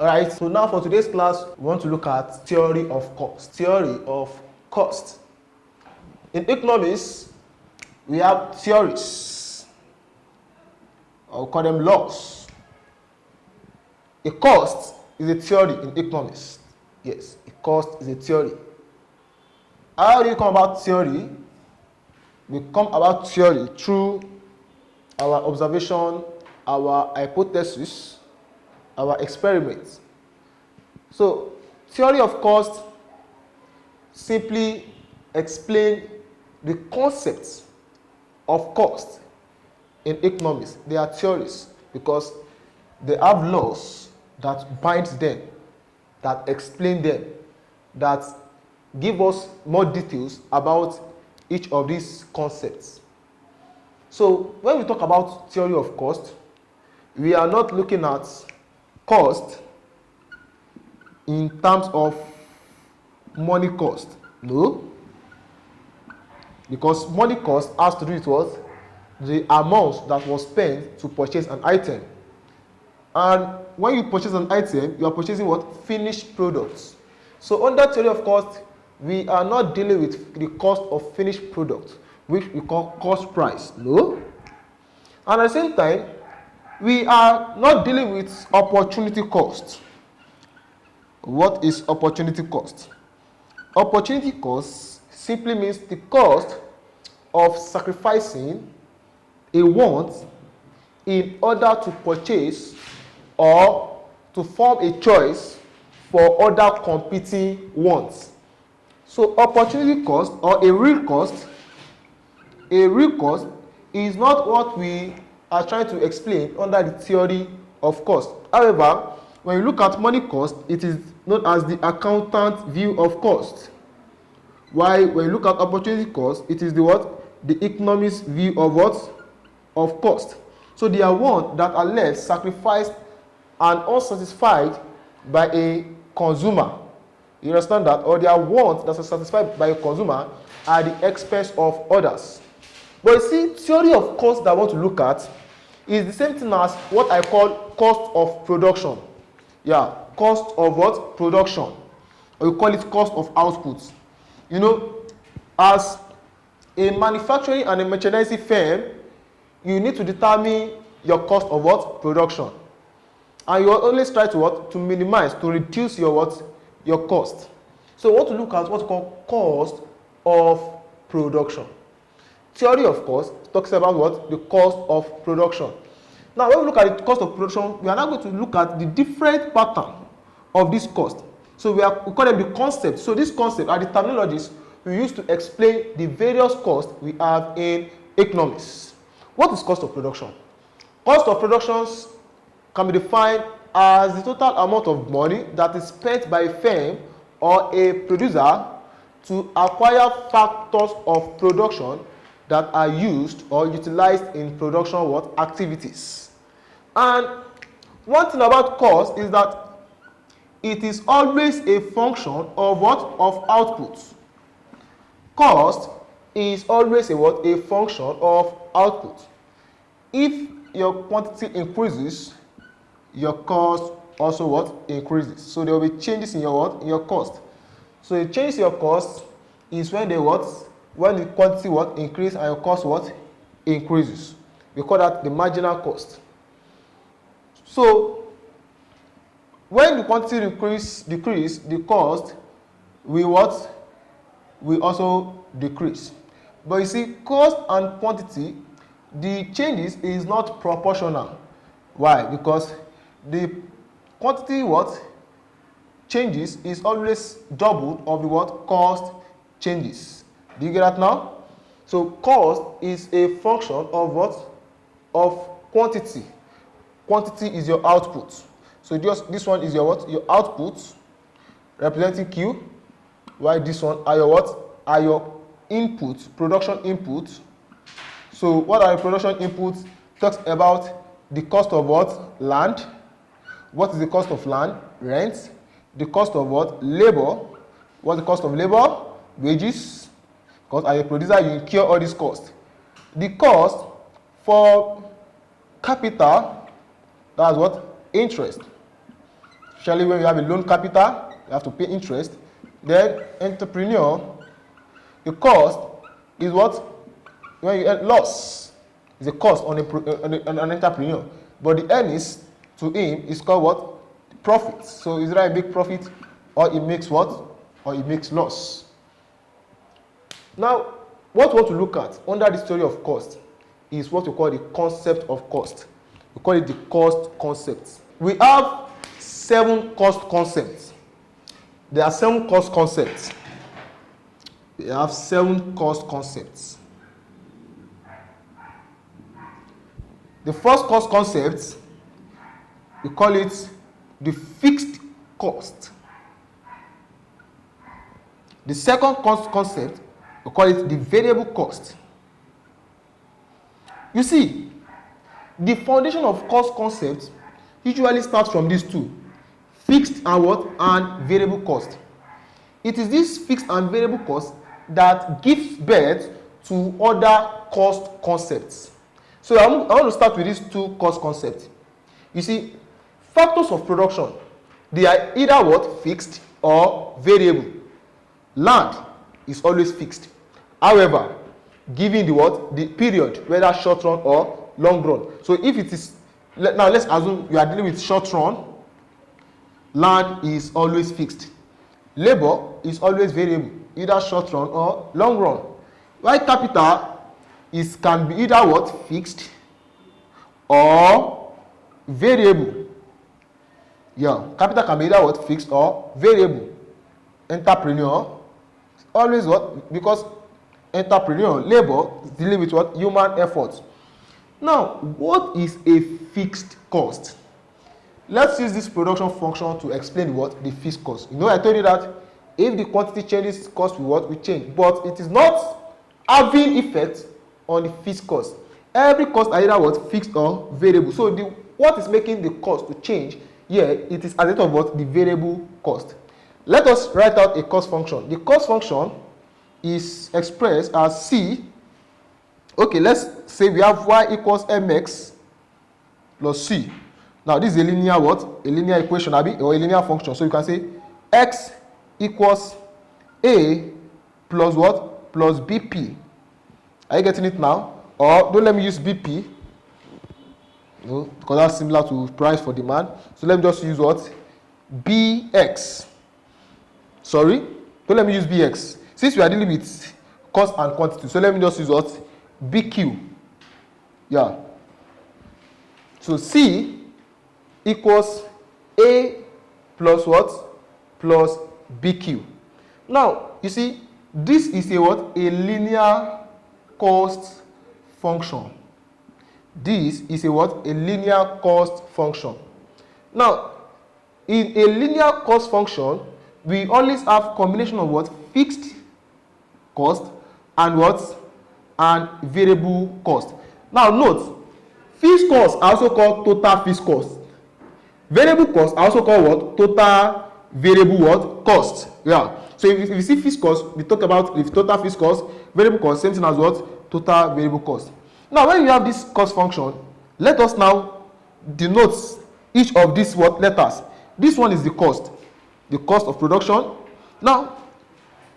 Alright, so now for today's class, we want to look at theory of cost. Theory of cost. In economics, we have theories. I'll call them laws. A cost is a theory in economics. Yes, a cost is a theory. How do you come about theory? We come about theory through our observation, our hypothesis, our experiments. So, theory of cost simply explain the concepts of cost in economics. They are theories because they have laws that bind them, that explain them, that give us more details about each of these concepts. So, when we talk about theory of cost, we are not looking at cost in terms of money cost. No. Because money cost has to do with what? The amount that was spent to purchase an item. And when you purchase an item, you are purchasing what? Finished products. So under theory of cost, we are not dealing with the cost of finished products, which we call cost price. No. And at the same time, we are not dealing with opportunity cost. What is opportunity cost? Opportunity cost simply means the cost of sacrificing a want in order to purchase or to form a choice for other competing wants. So opportunity cost or a real cost is not what we are trying to explain under the theory of cost. However, when you look at money cost, it is known as the accountant view of cost. While when you look at opportunity cost, it is the what? The economist view of what? Of cost. So they are wants that are left sacrificed and unsatisfied by a consumer. You understand that? Or they are wants that are satisfied by a consumer at the expense of others. But you see, theory of cost that I want to look at is the same thing as what I call cost of production. Yeah, cost of what? Production. Or you call it cost of output. You know, as a manufacturing and a merchandising firm, you need to determine your cost of what? Production. And you always try to what? To minimize, to reduce your what? Your cost. So we want to look at what we call cost of production. Theory of cost talks about what? The cost of production. Now, when we look at the cost of production, we are now going to look at the different pattern of this cost. So we call them the concepts. So these concepts are the terminologies we use to explain the various costs we have in economics. What is cost of production? Cost of production can be defined as the total amount of money that is spent by a firm or a producer to acquire factors of production that are used or utilized in production what? Activities. And one thing about cost is that it is always a function of what? Of output. Cost is always a what? A function of output. If your quantity increases, your cost also what? Increases. So there will be changes in your what? In your cost. So a change in your cost is when the what? When the quantity what? Increase and your cost what? Increases. We call that the marginal cost. So when the quantity decrease, the cost will what? Will also decrease. But you see, cost and quantity, the changes is not proportional. Why? Because the quantity what? Changes is always double of the what? Cost changes. Do you get that now? So cost is a function of what? Of quantity. Quantity is your output. So just this one is your what? Your output representing Q. While this one are your what? Are your inputs, production inputs. So what are the production inputs? Talks about the cost of what? Land. What is the cost of land? Rent. The cost of what? Labor. What's the cost of labor? Wages. Because as a producer, you incur all these costs. The cost for capital, that's what? Interest. especially when you have a loan capital, you have to pay interest. Then entrepreneur, the cost is what? When you earn loss, is a cost on an entrepreneur. But the earnings to him is called what? Profit. So is that a big profit, or it makes what? Or it makes loss. Now, what we want to look at under the story of cost is what we call the concept of cost. We call it the cost concept. We have 7 cost concepts. There are 7 cost concepts. We have 7 cost concepts. The first cost concept, we call it the fixed cost. The second cost concept, we call it the variable cost. You see, the foundation of cost concept usually starts from these two, fixed and what? And variable cost. It is this fixed and variable cost that gives birth to other cost concepts. So I want to start with these 2 cost concepts. You see, factors of production, they are either what? Fixed or variable. Land is always fixed. However, given the what? The period, whether short run or long run. So if it is, now let's assume you are dealing with short run, land is always fixed. Labor is always variable, either short run or long run. While capital can be either what? Fixed or variable. Yeah, capital can be either what? Fixed or variable. Entrepreneur always what? Because entrepreneur, labor is dealing with what? Human effort. Now, what is a fixed cost? Let's use this production function to explain what? The fixed cost. You know, I told you that if the quantity changes, cost will what? Will change. But it is not having effect on the fixed cost. Every cost are either what? Fixed or variable. So what is making the cost to change here, it is as a of what? The variable cost. Let us write out a cost function. The cost function is expressed as C. Okay, let's say we have y equals mx plus c. Now this is a linear what? A linear equation, or a linear function. So you can say x equals a plus what? Plus bp. Are you getting it now? Or don't let me use bp, because that's similar to price for demand. So let me just use what? Bx. Sorry, don't let me use bx. Since we are dealing with cost and quantity, so let me just use what? BQ. Yeah. So C equals A plus what? Plus BQ. Now, you see, this is a what? A linear cost function. This is a what? A linear cost function. Now, in a linear cost function, we always have combination of what? Fixed cost and what? And variable cost. Now note, fixed costs are also called total fixed cost. Variable costs are also called what? Total variable what? Cost. Yeah. So if you see fixed cost, we talk about if total fixed cost, variable cost, same thing as what? Total variable cost. Now when you have this cost function, let us now denote each of these what letters. This one is the cost of production. Now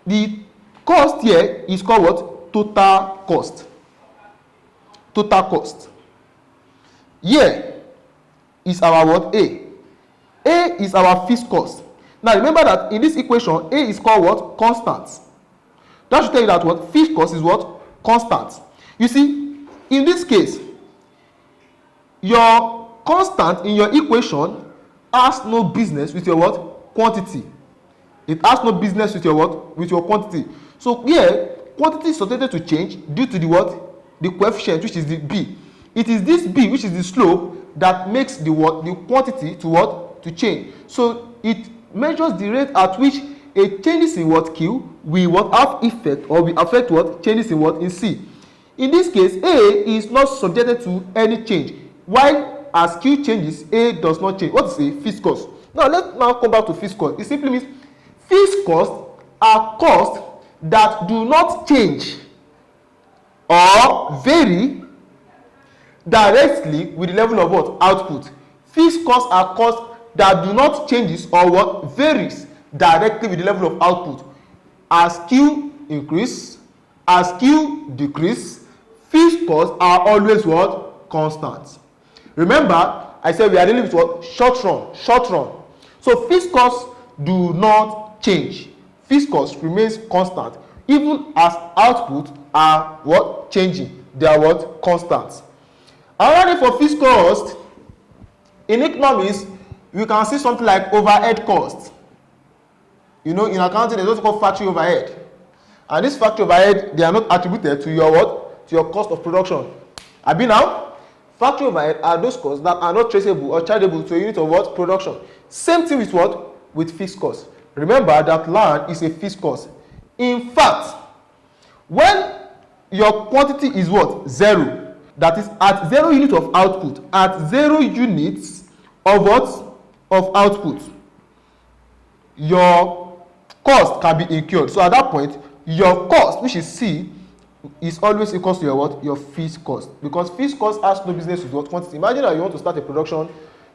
the cost here is called what? Total cost. Total cost. Here is our what? A. A is our fixed cost. Now remember that in this equation, A is called what? Constant. That should tell you that what? Fixed cost is what? Constant. You see, in this case, your constant in your equation has no business with your what? Quantity. It has no business with your what? With your quantity. So here, quantity is subjected to change due to the what? The coefficient, which is the b. It is this b, which is the slope, that makes the what? The quantity to what? To change. So it measures the rate at which a changes in what? Q will what? Have effect or will affect what? Changes in what? In C. In this case, A is not subjected to any change, while as Q changes, A does not change. What is a fixed cost? Now let's now come back to fixed cost. It simply means fixed costs are costs that do not change or vary directly with the level of what? Output. Fixed costs are costs that do not changes or what varies directly with the level of output. As Q increase, as Q decrease, fixed costs are always what? Constant. Remember, I said we are dealing with what? Short run. So fixed costs do not change. Fixed costs remains constant even as output are what? Changing. They are what? Constant. Another name for fixed cost in economics, we can see something like overhead cost. In accounting, there's also called factory overhead. And this factory overhead, they are not attributed to your what? To your cost of production. Abi now, factory overhead are those costs that are not traceable or chargeable to a unit of what? Production. Same thing with what? With fixed costs. Remember that land is a fixed cost. In fact, when your quantity is what? 0, that is at 0 unit of output, at 0 units of what? Of output, your cost can be incurred. So at that point, your cost, which is C, is always equal to your what? Your fixed cost. Because fixed cost has no business with what? Quantity. Imagine that you want to start a production,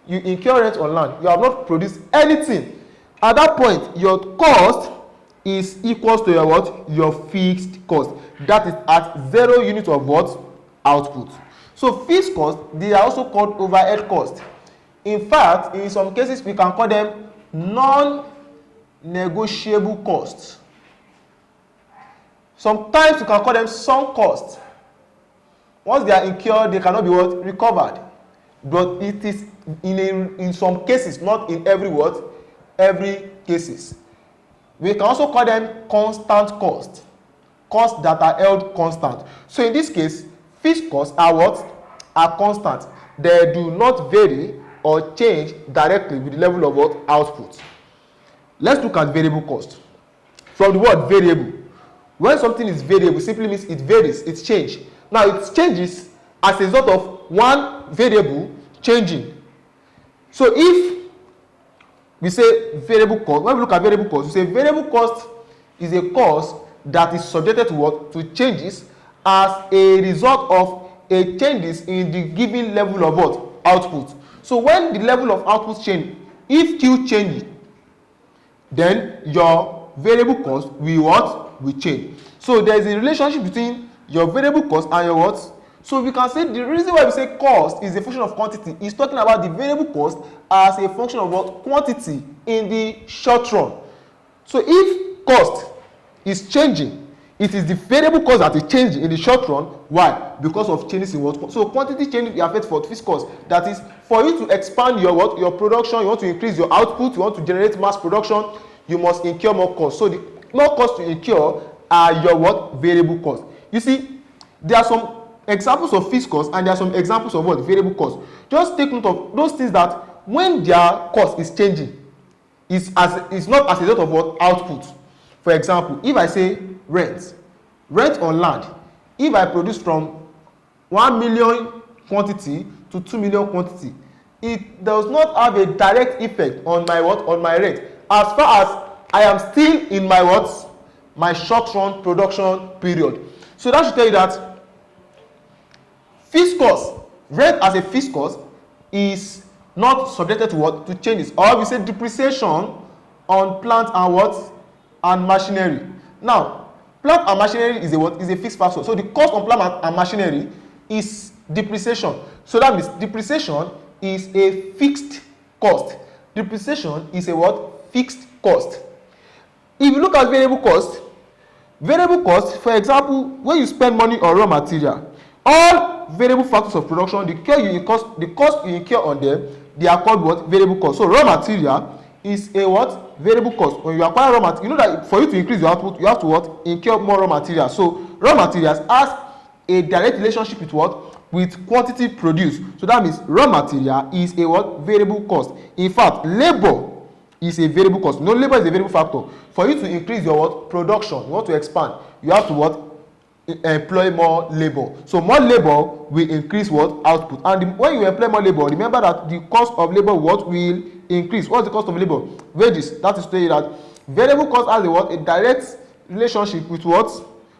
you incur rent on land, you have not produced anything. At that point, your cost is equal to your what? Your fixed cost. That is at 0 unit of what? Output. So fixed costs, they are also called overhead costs. In fact, in some cases, we can call them non-negotiable costs. Sometimes you can call them sunk costs. Once they are incurred, they cannot be what? Recovered. But it is in some cases, not in every what? Every cases. We can also call them constant costs. Costs that are held constant. So in this case, fixed costs are what? Are constant. They do not vary or change directly with the level of what? Output. Let's look at variable cost. From the word variable, when something is variable, simply means it varies, it changes. Now it changes as a result of one variable changing. So if we say variable cost, when we look at variable cost, we say variable cost is a cost that is subjected to what? To changes as a result of a changes in the given level of what? Output. So when the level of output change, if Q changes, then your variable cost will what? Will change. So there is a relationship between your variable cost and your what? So we can say the reason why we say cost is a function of quantity is talking about the variable cost as a function of what? Quantity in the short run. So if cost is changing, it is the variable cost that is changing in the short run. Why? Because of changes in what? So quantity changes affect for fixed cost. That is, for you to expand your what? Your production, you want to increase your output, you want to generate mass production, you must incur more cost. So the more cost to incur are your what? Variable cost. You see, there are some examples of fixed cost and there are some examples of what? Variable cost. Just take note of those things that when their cost is changing, it's not as a result of what? Output. For example, if I say rent on land, if I produce from 1 million quantity to 2 million quantity, it does not have a direct effect on my what? On my rent, as far as I am still in my what? My short run production period. So that should tell you that fixed cost, rent as a fixed cost, is not subjected to what? To changes. Or we say depreciation on plant and what? And machinery. Now, plant and machinery is a what? Is a fixed factor. So the cost on plant and machinery is depreciation. So that means depreciation is a fixed cost. Depreciation is a what? Fixed cost. If you look at variable cost, for example, when you spend money on raw material, all variable factors of production, the cost you incur on them, they are called what? Variable cost. So raw material is a what? Variable cost. When you acquire raw material, you know that for you to increase your output, you have to what? Incur more raw material. So raw materials has a direct relationship with what? With quantity produced. So that means raw material is a what? Variable cost. In fact, labor is a variable cost. No, labor is a variable factor. For you to increase your what? Production, you want to expand, you have to what? Employ more labor. So more labor will increase what? Output. And when you employ more labor, remember that the cost of labor what? Will increase. What's the cost of labor? Wages. That is to say that variable cost has a what? A direct relationship with what?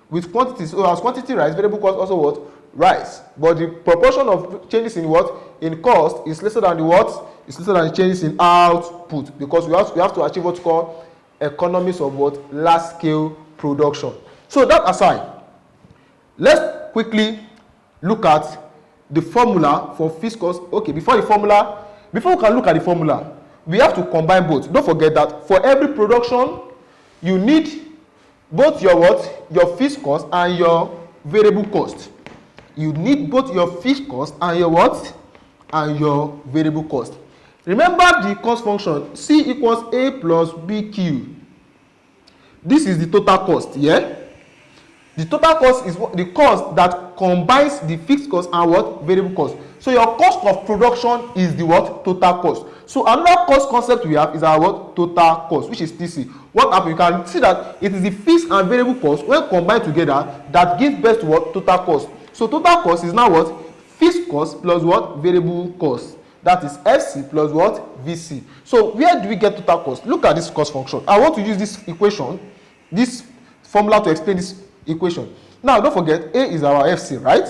With quantity. So as quantity rise, variable cost also what? rise, but the proportion of changes in what? In cost is lesser than the what? Is lesser than the changes in output, because we have to achieve what's called economies of what? Large scale production. So that aside, let's quickly look at the formula for fixed cost. Okay, before we can look at the formula, we have to combine both. Don't forget that for every production, you need both your what? Your fixed cost and your variable cost. You need both your fixed cost and your what? And your variable cost. Remember the cost function, C equals A plus BQ. This is the total cost, yeah? The total cost is the cost that combines the fixed cost and what? Variable cost. So your cost of production is the what? Total cost. So another cost concept we have is our what? Total cost, which is TC. What happens? You can see that it is the fixed and variable cost when combined together that gives birth to what? Total cost. So total cost is now what? Fixed cost plus what? Variable cost. That is FC plus what? VC. So where do we get total cost? Look at this cost function. I want to use this equation, this formula to explain this equation. Now don't forget, A is our FC, right?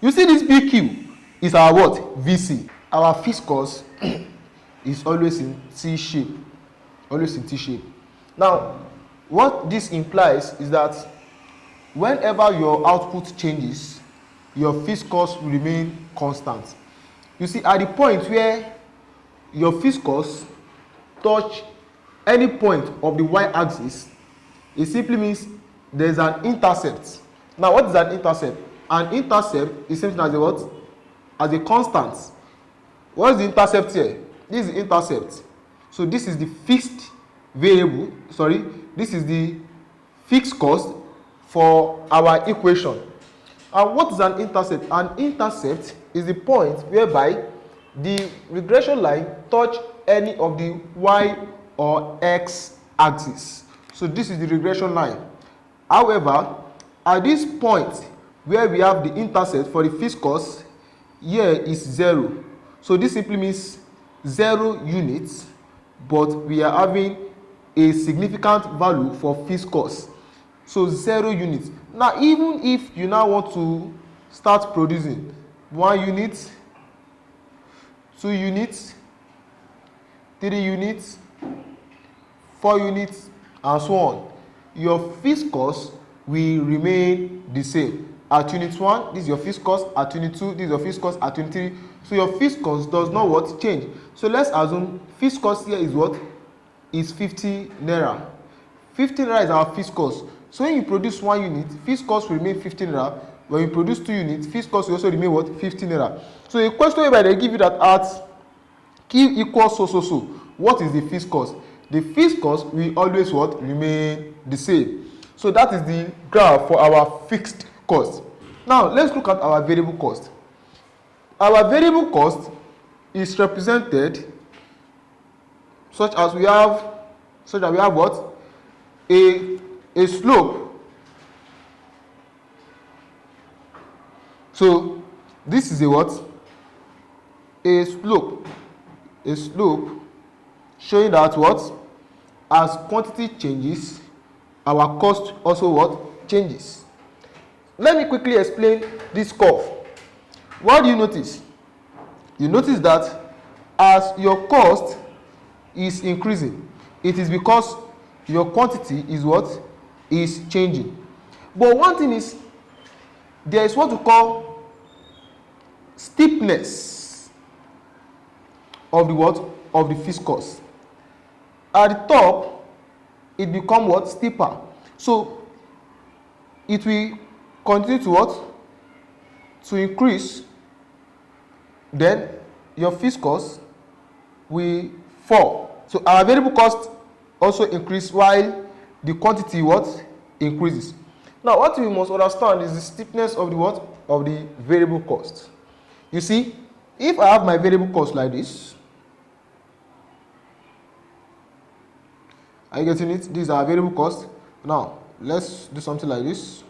You see this BQ is our what? VC. Our fixed cost is always in T shape. Always in T shape. Now, what this implies is that whenever your output changes, your fixed cost will remain constant. You see, at the point where your fixed cost touch any point of the y-axis, it simply means there is an intercept. Now, what is an intercept? An intercept is something as a what? As a constant. What is the intercept here? This is the intercept. So this is the fixed variable. Sorry, this is the fixed cost for our equation. And what is an intercept? An intercept is the point whereby the regression line touch any of the y or x axis. So this is the regression line. However, at this point where we have the intercept for the fixed cost, here is 0. So this simply means 0 units, but we are having a significant value for fixed cost. So 0 units. Now, even if you now want to start producing 1 unit, 2 units, 3 units, 4 units, and so on, your fixed cost will remain the same. At unit 1, this is your fixed cost. At unit 2, this is your fixed cost. At unit 3, so your fixed cost does not what? Change. So let's assume fixed cost here is what? Is 50 naira. 50 naira is our fixed cost. So when you produce 1 unit, fixed cost will remain 15 naira. When you produce 2 units, fixed cost will also remain what? 15 naira. So a question whereby they give you that at Q equals so. What is the fixed cost? The fixed cost will always what? Remain the same. So that is the graph for our fixed cost. Now let's look at our variable cost. Our variable cost is represented such that we have what? A slope. So this is a what? A slope. A slope showing that what? As quantity changes, our cost also what? Changes. Let me quickly explain this curve. What do you notice? You notice that as your cost is increasing, it is because your quantity is what? Is changing. But one thing is, there is what we call steepness of the what? Of the fixed cost. At the top, it becomes what? Steeper. So it will continue to what? To increase. Then your fixed cost will fall. So our variable cost also increase while the quantity what? Increases. Now what we must understand is the steepness of the what? Of the variable cost. You see, if I have my variable cost like this, are you getting it? These are variable cost. Now let's do something like this.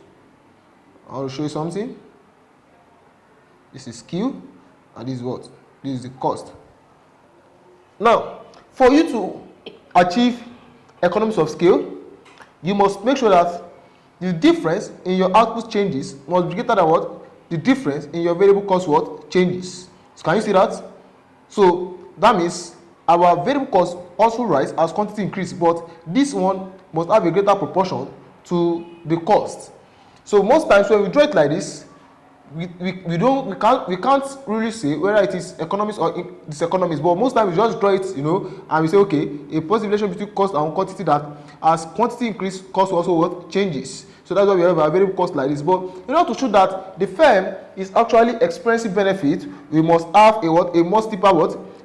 I'll show you something. This is Q, and this is what? This is the cost. Now, for you to achieve economies of scale, you must make sure that the difference in your output changes must be greater than what? the difference in your variable cost what changes. So can you see that? So that means our variable cost also rise as quantity increase, but this one must have a greater proportion to the cost. So most times when we draw it like this, we can't really say whether it is economics or diseconomics, but most times we just draw it, you know, and we say okay, a positive relation between cost and quantity, that as quantity increase, cost also what changes. So that's why we have a variable cost like this. But in order to show that the firm is actually experiencing benefit, we must have a more steeper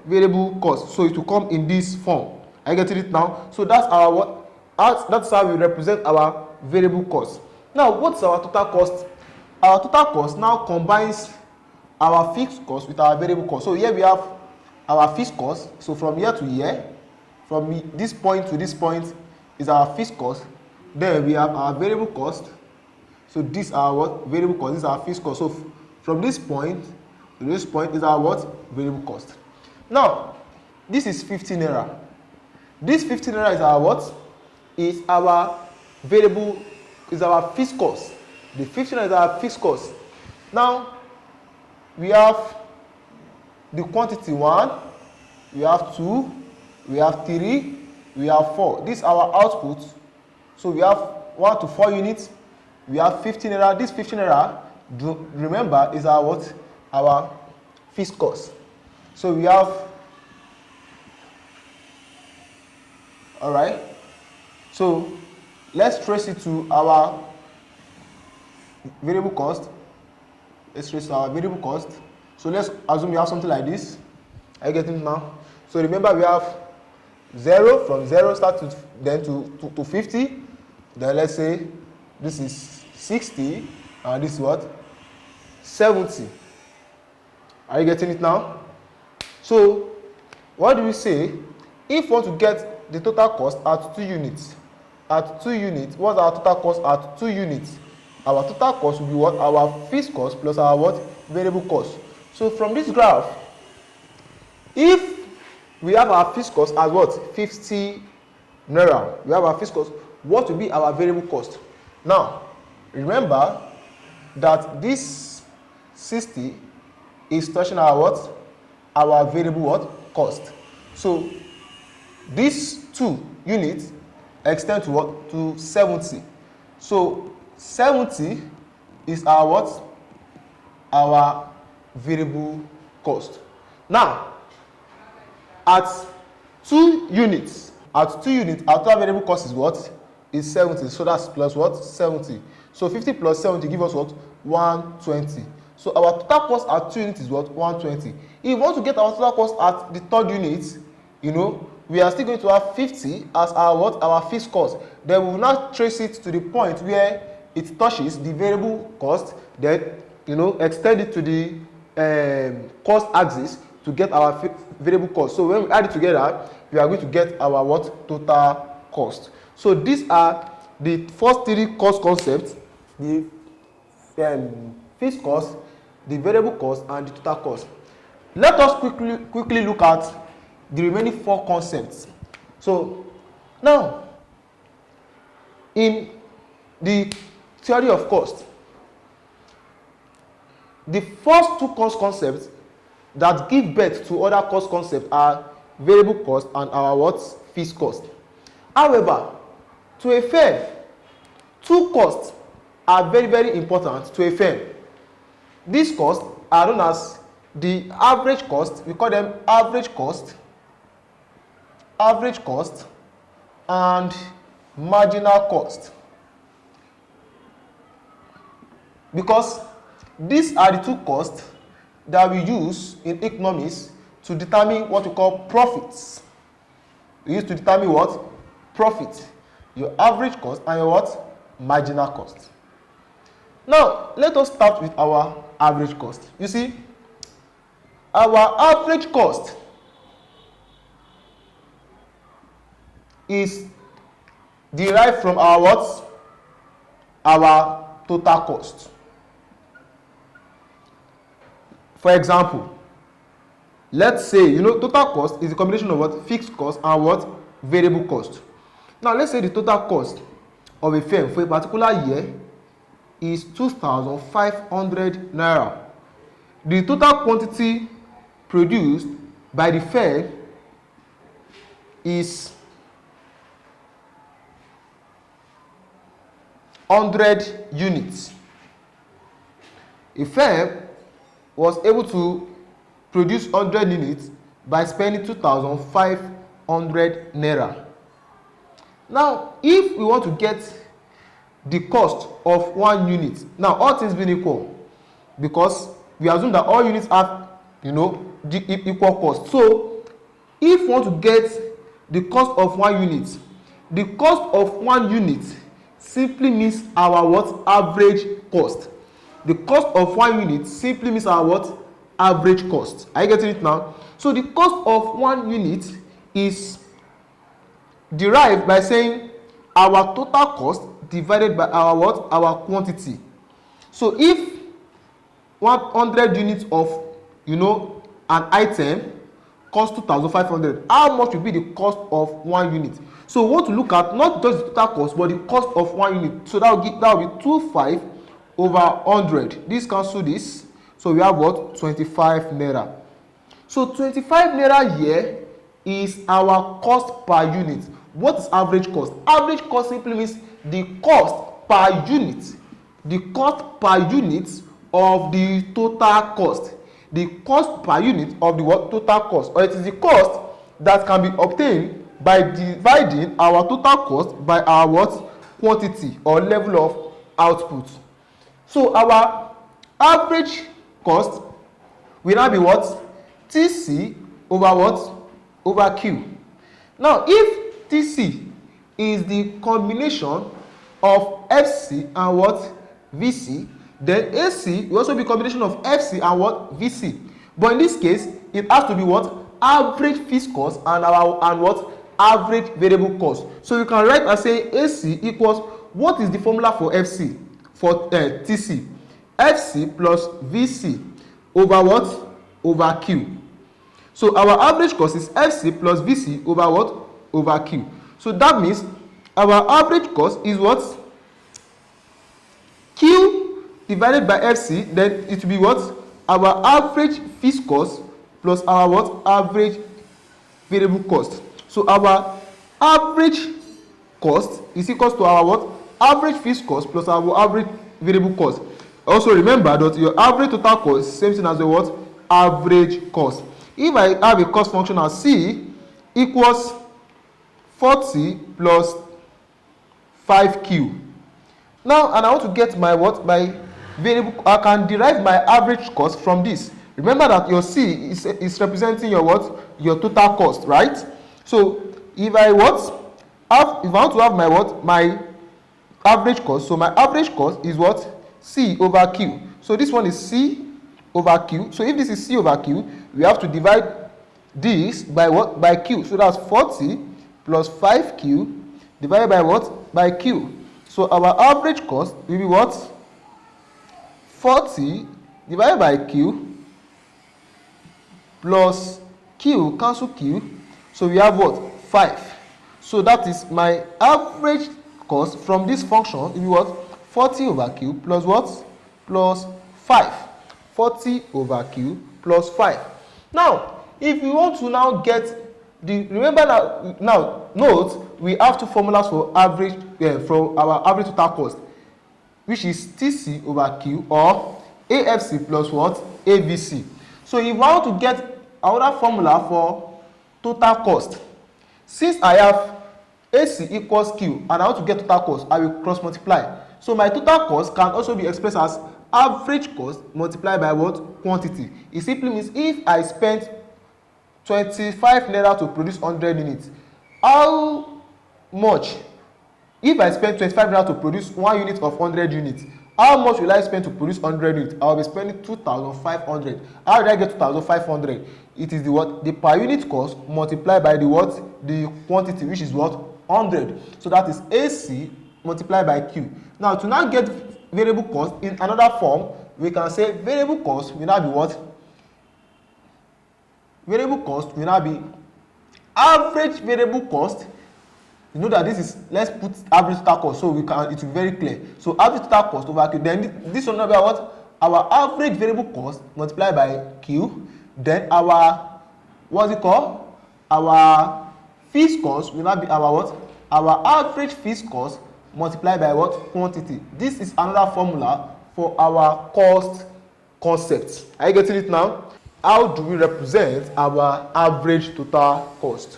variable cost. So it will come in this form. Are you getting it now? So that's our that's how we represent our variable cost. Now, what's our total cost? Our total cost now combines our fixed cost with our variable cost. So here we have our fixed cost. So from here to here, from this point to this point is our fixed cost. Then we have our variable cost. So this is our variable cost. This is our fixed cost. So from this point to this point is our variable cost. Now, this is 15 naira. This 15 naira is our is our variable, is our fixed cost. The 15 is our fixed cost. Now, we have the quantity 1, we have 2, we have 3, we have 4. This is our output. So we have 1 to 4 units. We have 15 naira. This 15 naira, remember, is our our fixed cost. So we have, all right. So let's trace it to our variable cost. Let's trace our variable cost. So let's assume we have something like this. Are you getting it now? So remember, we have 0, from 0 start to then to 50. Then let's say this is 60 and this is what? 70. Are you getting it now? So what do we say? If we want to get the total cost at 2 units, what's our total cost at 2 units? Our total cost will be what? Our fixed cost plus our variable cost. So from this graph, if we have our fixed cost as 50 naira, we have our fixed cost, what will be our variable cost? Now, remember that this 60 is touching our our variable cost. So these 2 units extend to to 70. So 70 is our our variable cost. Now, at 2 units, our total variable cost is is 70. So that's plus 70. So 50 plus 70 give us 120. So our total cost at 2 units is 120. If we want to get our total cost at the 3rd unit, you know, we are still going to have 50 as our fixed cost. Then we will now trace it to the point where it touches the variable cost, then, you know, extend it to the cost axis to get our variable cost. So when we add it together, we are going to get our total cost. So these are the first 3 cost concepts: the fixed cost, the variable cost, and the total cost. Let us quickly look at the remaining 4 concepts. So now, in the theory of cost, the first 2 cost concepts that give birth to other cost concepts are variable cost and our fixed cost. However, to a firm, 2 costs are very, very important to a firm. These costs are known as the average cost. We call them average cost, and marginal cost, because these are the 2 costs that we use in economics to determine what we call profits. We use to determine profit, your average cost and your marginal cost. Now, let us start with our average cost. You see, our average cost is derived from our our total cost. For example, let's say, you know, total cost is a combination of fixed cost and variable cost. Now let's say the total cost of a firm for a particular year is 2,500 naira. The total quantity produced by the firm is 100 units. A firm was able to produce 100 units by spending 2,500 naira. Now, if we want to get the cost of 1 unit, now all things being equal, because we assume that all units have, the equal cost. So, if we want to get the cost of 1 unit, the cost of 1 unit simply means our what? Average cost. The cost of 1 unit simply means our what? Average cost. Are you getting it now? So the cost of 1 unit is derived by saying our total cost divided by our what? Our quantity. So if 100 units of an item cost 2,500, how much will be the cost of 1 unit? So we want to look at not just the total cost but the cost of 1 unit. So that will be 25 over 100. This cancel this. So we have what? 25 naira. So 25 naira here is our cost per unit. What is average cost? Average cost simply means the cost per unit. The cost per unit of the total cost. The cost per unit of the what? Total cost. Or it is the cost that can be obtained by dividing our total cost by our what? Quantity or level of output. So our average cost will now be what? TC over what? Over Q. Now, if TC is the combination of FC and what? VC, then AC will also be a combination of FC and what? VC. But in this case, it has to be what? Average fixed cost and what? Average variable cost. So you can write and say AC equals, what is the formula for FC? For TC? FC plus VC over what? Over Q. So our average cost is FC plus VC over what? Over Q. So that means our average cost is what? Q divided by FC, then it will be what? Our average fixed cost plus our what? Average variable cost. So our average cost is equal to our what? Average fixed cost plus our average variable cost. Also remember that your average total cost is same thing as the what? Average cost. If I have a cost function as C equals 40 plus 5Q. Now, and I want to get my what? My variable. I can derive my average cost from this. Remember that your C is representing your what? Your total cost, right? So if I what? If I want to have my what? My average cost. So my average cost is what? C over Q. So this one is C over Q. So if this is C over Q, we have to divide this by what? By Q. So that's 40 plus 5Q divided by what? By Q. So our average cost will be what? 40 divided by Q plus Q, cancel Q. So we have what? 5. So that is my average cost from this function will be what? 40 over Q plus what? Plus 5. 40 over Q plus 5. Now, if you want to now get remember now note, we have two formulas for average from our average total cost, which is TC over Q or AFC plus what? AVC. So if I want to get another formula for total cost, since I have AC equals Q and I want to get total cost, I will cross multiply. So my total cost can also be expressed as average cost multiplied by what? Quantity. It simply means if I spent 25 naira to produce 100 units, how much? If I spend 25 naira to produce 1 unit of 100 units, how much will I spend to produce 100 units? I will be spending 2,500. How did I get 2,500? It is the what? The per unit cost multiplied by the what? The quantity, which is what? 100. So that is AC multiplied by Q. Now to now get variable cost in another form, we can say variable cost will now be what? Variable cost will now be average variable cost You know that this is, let's put average total cost so it will be very clear. So average total cost over Q. Then this one will be what? Our average variable cost multiplied by Q. Then our, what's it called? Our fixed cost will not be our what? Our average fixed cost multiplied by what? Quantity. This is another formula for our cost concept. Are you getting it now? How do we represent our average total cost?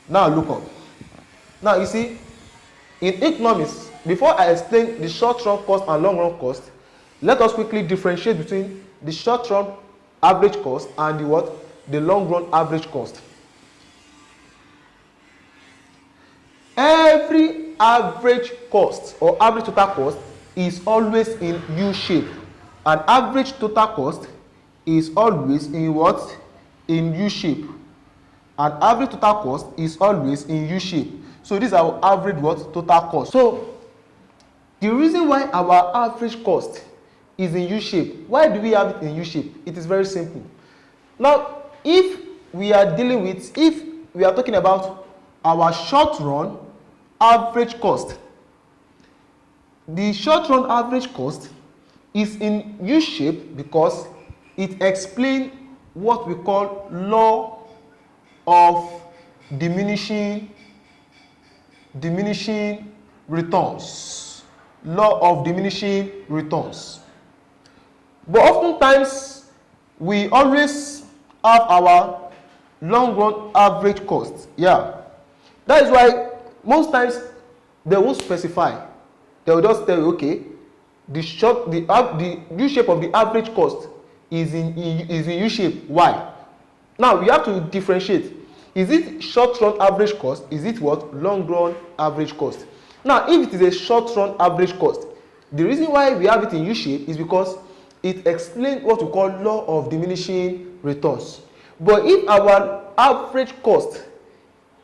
Now look up. Now you see, in economics, before I explain the short-run cost and long-run cost, let us quickly differentiate between the short-run average cost and the what? The long-run average cost. Every average cost or average total cost is always in U shape. An average total cost is always in what? In U shape. An average total cost is always in U shape. So this is our average what? Total cost. So the reason why our average cost is in U shape, why do we have it in U shape? It is very simple. Now, if we are talking about our short run average cost, the short run average cost is in U shape because it explains what we call law of diminishing returns. Law of diminishing returns. But oftentimes we always have our long run average cost. Yeah, that is why most times they won't specify. They will just tell you, okay, the U shape of the average cost is in U shape. Why? Now we have to differentiate. Is it short run average cost? Is it what? Long run average cost. Now if it is a short run average cost, the reason why we have it in U shape is because it explains what we call law of diminishing returns. But if our average cost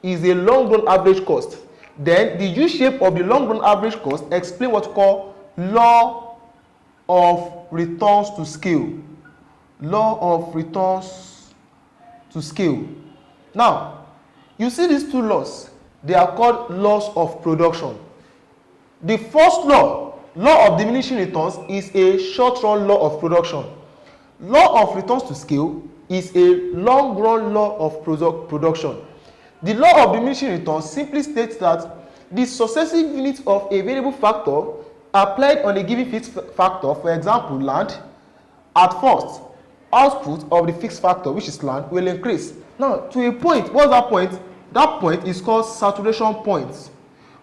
is a long run average cost, then the U shape of the long run average cost explains what we call law of returns to scale. Law of returns to scale. Now, you see these two laws, they are called laws of production. The first law, law of diminishing returns, is a short run law of production. Law of returns to scale is a long run law of production. The law of diminishing returns simply states that the successive units of a variable factor applied on a given fixed factor, for example land, at first output of the fixed factor, which is land, will increase. Now to a point, what's that point? That point is called saturation point.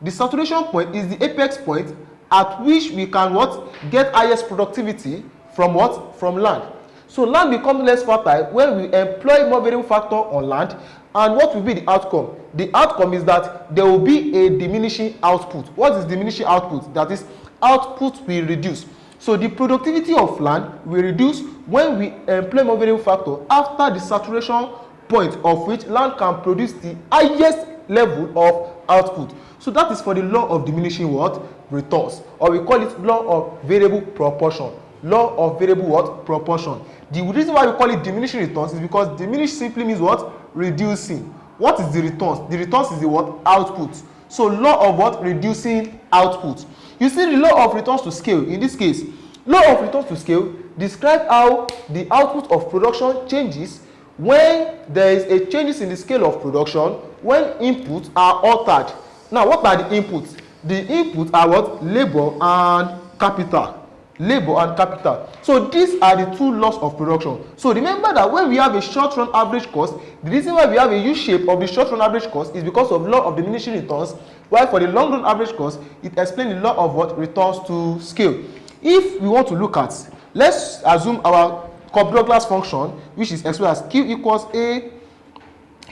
The saturation point is the apex point at which we can what? Get highest productivity from what? From land. So land becomes less fertile when we employ more variable factor on land, and what will be the outcome? The outcome is that there will be a diminishing output. What is diminishing output? That is, output will reduce. So the productivity of land will reduce when we employ more variable factor after the saturation point of which land can produce the highest level of output. So that is for the law of diminishing what? Returns, or we call it law of variable proportion. Law of variable what? Proportion. The reason why we call it diminishing returns is because diminish simply means what? Reducing. What is the returns? The returns is the what? Output. So law of what? Reducing output. You see the law of returns to scale. In this case, law of returns to scale describes how the output of production changes when there is a changes in the scale of production when inputs are altered. Now what are the inputs? The inputs are what? Labor and capital. Labor and capital. So these are the two laws of production. So remember that when we have a short run average cost, the reason why we have a U shape of the short run average cost is because of law of diminishing returns, while for the long run average cost, it explains the law of what? Returns to scale. If we want to look at, let's assume our Cobb-Douglas function, which is expressed as Q equals A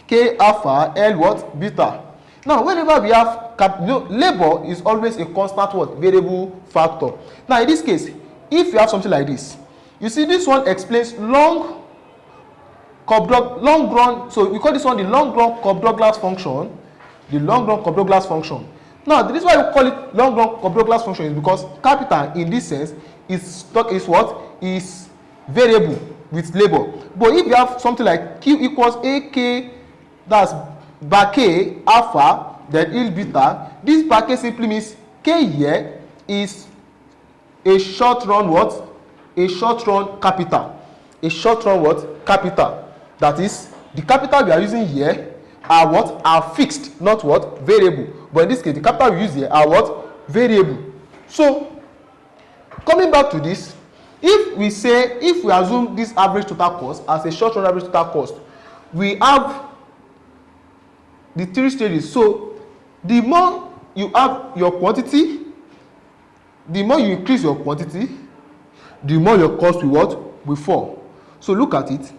K alpha L what? Beta. Now whenever we have labor is always a constant what? Variable factor. Now in this case, if you have something like this, you see this one explains long run, so we call this one the long run Cobb-Douglas function. The long run Cobb-Douglas function. Now the reason why we call it long run Cobb-Douglas function is because capital in this sense is what? Is variable with labor. But if you have something like Q equals AK, that's bar K alpha then yield beta. This bracket simply means K here is a short run what? A short run capital. A short run what? Capital. That is, the capital we are using here are what? Are fixed, not what? Variable. But in this case, the capital we use here are what? Variable. So, coming back to this, if we assume this average total cost as a short run average total cost, we have the three stages. So, the more you have your quantity, the more you increase your quantity, the more your cost will what? Will fall. So, look at it.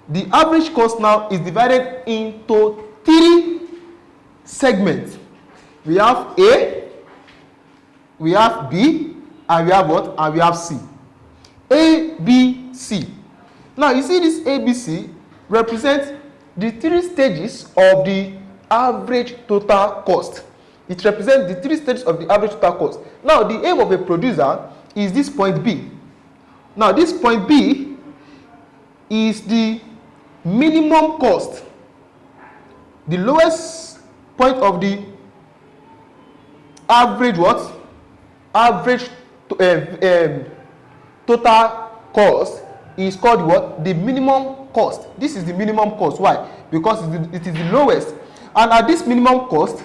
The average cost now is divided into three segments. We have A, we have B, and we have what? And we have C. A, B, C. Now, you see this A, B, C represents the three stages of the average total cost. It represents the three stages of the average total cost. Now, the aim of a producer is this point B. Now, this point B is the minimum cost, the lowest point of the average what? Average total cost is called what? The minimum cost. This is the minimum cost. Why? Because it is the lowest. And at this minimum cost,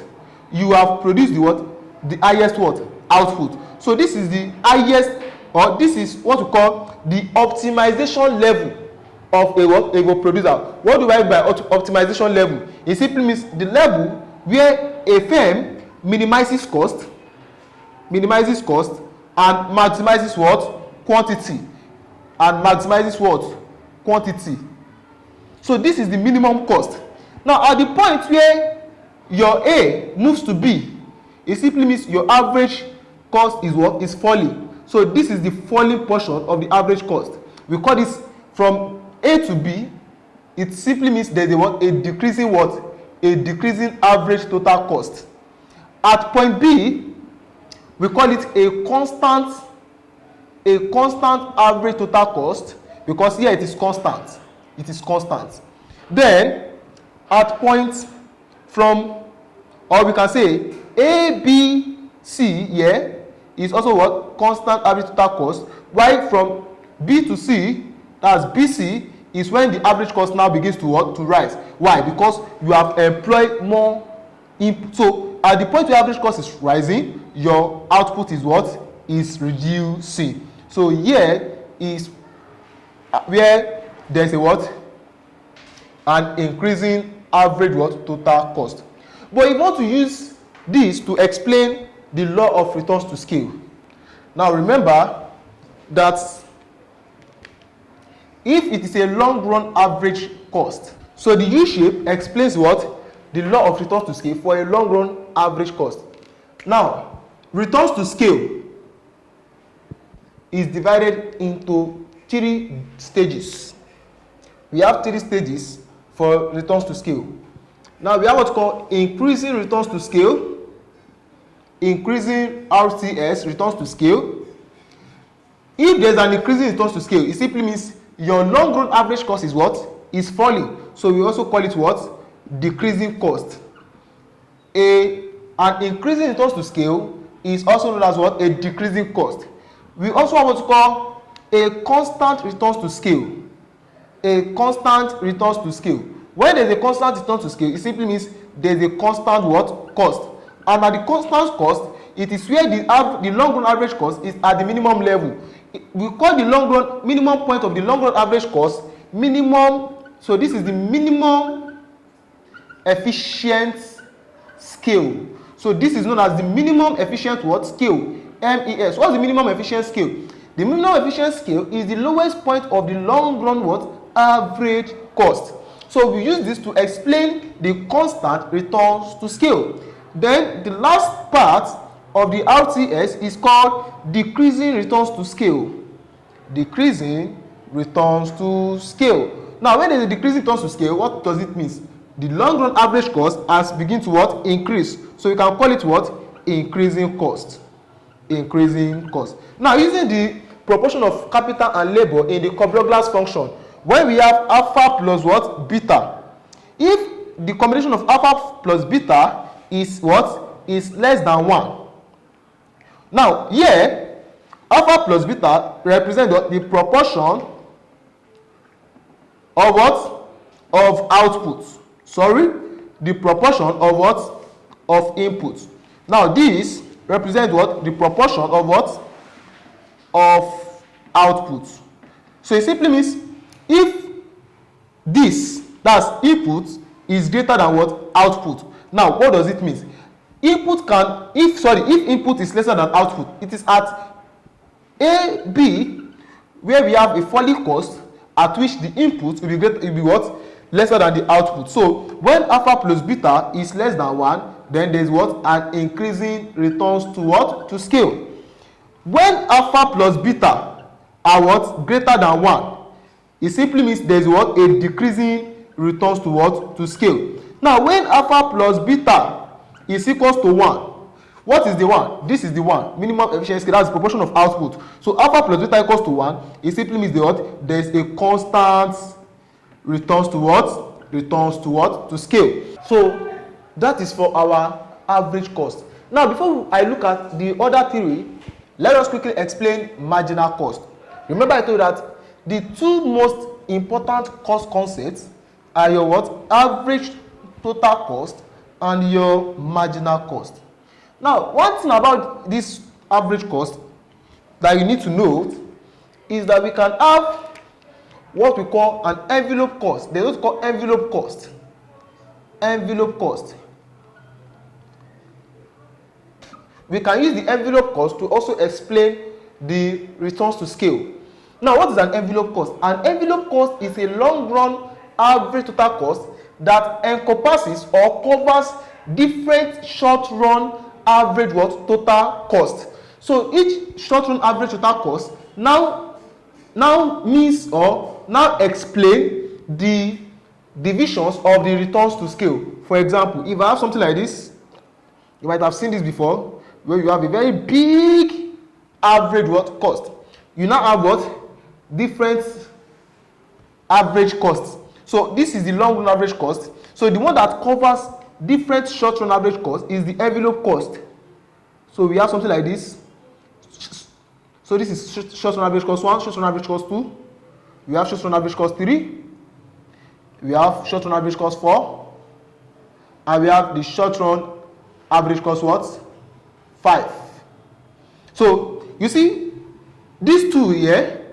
you have produced the what? The highest what? Output. So this is the highest, or this is what we call the optimization level of a producer. What do I mean by optimization level? It simply means the level where a firm minimizes cost and maximizes what? Quantity. And maximizes what? Quantity. So this is the minimum cost. Now, at the point where your A moves to B, it simply means your average cost is what? Is falling. So this is the falling portion of the average cost. We call this from A to B. It simply means there's a decreasing what? A decreasing average total cost. At point B, we call it a constant average total cost, because here it is constant. It is constant. Then at point from, or we can say A, B, C here is also what? Constant average total cost. While from B to C, that's BC, is when the average cost now begins to what? To rise. Why? Because you have employed more input. So at the point where average cost is rising, your output is what? Is reducing. So here is where there's a what? An increasing average what? Total cost. But if you want to use this to explain the law of returns to scale. Now remember that if it is a long run average cost, so the U shape explains what? The law of returns to scale for a long run average cost. Now, returns to scale is divided into three stages. We have three stages for returns to scale. Now, we have what's called increasing returns to scale, increasing RTS, returns to scale. If there's an increasing returns to scale, it simply means your long run average cost is what? Is falling. So we also call it what? Decreasing cost. An increasing returns to scale is also known as what? A decreasing cost. We also have what's called a constant returns to scale. A constant returns to scale. When there's a constant return to scale, it simply means there's a constant what? Cost. And at the constant cost, it is where the long run average cost is at the minimum level. We call the long run minimum point of the long run average cost minimum. So this is the minimum efficient scale. So this is known as the minimum efficient what? Scale. MES. What's the minimum efficient scale? The minimum efficient scale is the lowest point of the long run what? Average cost. So we use this to explain the constant returns to scale. Then the last part of the RTS is called decreasing returns to scale. Decreasing returns to scale. Now, when there is a decreasing returns to scale, what does it mean? The long run average cost has begin to what? Increase. So you can call it what? Increasing cost. Increasing cost. Now, using the proportion of capital and labor in the Cobb-Douglas function, when we have alpha plus what? Beta. If the combination of alpha plus beta is what? Is less than 1. Now here, alpha plus beta represent the proportion of what? Of output. Sorry, the proportion of what? Of input. Now this represent what? The proportion of what? Of output. So it simply means if this, that's input, is greater than what? Output. Now what does it mean? Input can, if input is lesser than output, it is at A, B, where we have a falling cost at which the input will be what? Lesser than the output. So when alpha plus beta is less than 1, then there is what? An increasing returns to what? To scale. When alpha plus beta are what? Greater than 1, it simply means there is what? A decreasing returns to what? To scale. Now when alpha plus beta is equals to 1, what is the 1? This is the 1, minimum efficiency, that's the proportion of output. So alpha plus beta equals to 1, it simply means the what? There is a constant returns to what? Returns to what? To scale. So that is for our average cost. Now before I look at the other theory, let us quickly explain marginal cost. Remember I told you that the two most important cost concepts are your what? Average total cost and your marginal cost. Now one thing about this average cost that you need to know is that we can have what we call an envelope cost. They don't call envelope cost. Envelope cost. We can use the envelope cost to also explain the returns to scale. Now what is an envelope cost? An envelope cost is a long run average total cost that encompasses or covers different short run average what? Total cost. So each short run average total cost now means or now explain the divisions of the returns to scale. For example, if I have something like this, you might have seen this before, where you have a very big average what? Cost. You now have what? Different average costs. So this is the long run average cost. So the one that covers different short run average cost is the envelope cost. So we have something like this. So this is short run average cost 1, short run average cost 2. We have short run average cost 3. We have short run average cost 4. And we have the short run average cost what? 5. So you see, these two here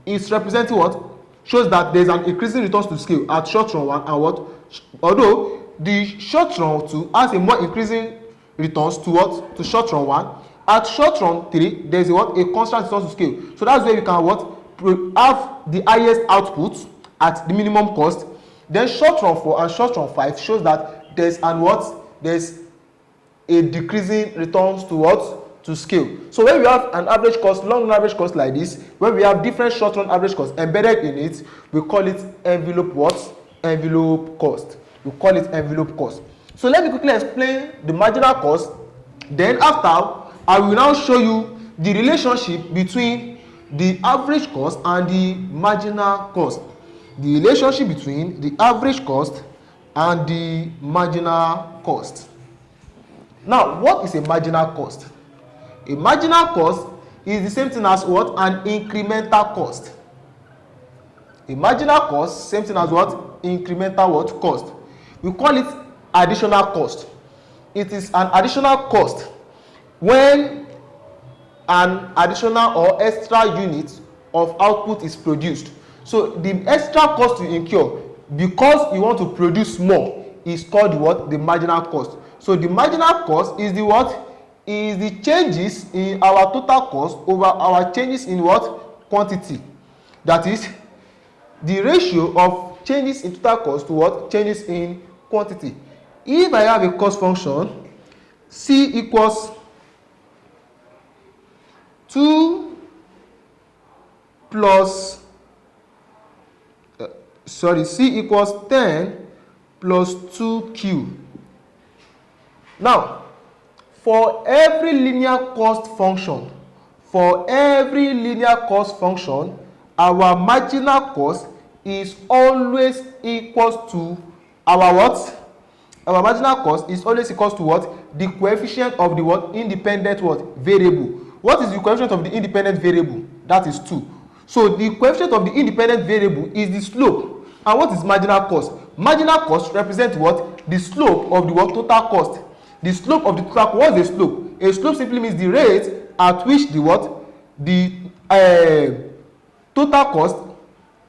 is representing what? Shows that there is an increasing returns to scale at short run 1 and what? Although the short run 2 has a more increasing returns to what? To short run 1. At short run 3, there is what? A constant returns to scale. So that's where you can what? Have the highest output at the minimum cost. Then short run 4 and short run 5 shows that there's an what? There's a decreasing returns to what? To scale. So when we have an average cost, long run average cost like this, when we have different short run average costs embedded in it, we call it envelope what? Envelope cost. We call it envelope cost. So let me quickly explain the marginal cost. Then after, I will now show you the relationship between the average cost and the marginal cost. The relationship between the average cost and the marginal cost. Now, what is a marginal cost? A marginal cost is the same thing as what? An incremental cost. A marginal cost, same thing as what? Incremental what? Cost. We call it additional cost. It is an additional cost when an additional or extra unit of output is produced. So the extra cost you incur because you want to produce more is called what? The marginal cost. So the marginal cost is the what? Is the changes in our total cost over our changes in what? Quantity. That is the ratio of changes in total cost to what? Changes in quantity. If I have a cost function, C equals 2 plus C equals 10 plus 2Q. Now, for every linear cost function, our marginal cost is always equals to our what? our marginal cost is always equals to what? The coefficient of the what? Independent what? Variable. What is the coefficient of the independent variable? That is 2. So the coefficient of the independent variable is the slope. And what is marginal cost? Marginal cost represents what? The slope of the what? Total cost. The slope of the total cost. What is a slope? A slope simply means the rate at which the what? The total cost,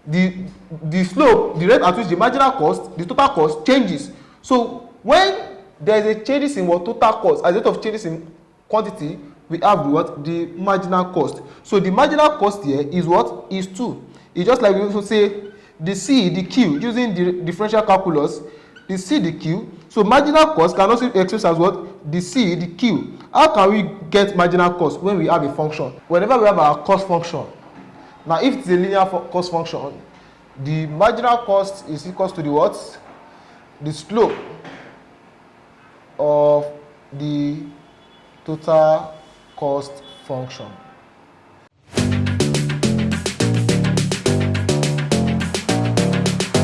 the slope, the rate at which the marginal cost, the total cost changes. So when there is a changes in what? Total cost, as a result of changes in quantity, we have the what? The marginal cost. So the marginal cost here is what? Is 2. It's just like we also say the C, the Q, using the differential calculus, the C, the Q. So marginal cost can also be expressed as what? The C, the Q. How can we get marginal cost when we have a function? Whenever we have our cost function, now if it's a linear cost function, the marginal cost is equals to the what? The slope of the total cost function.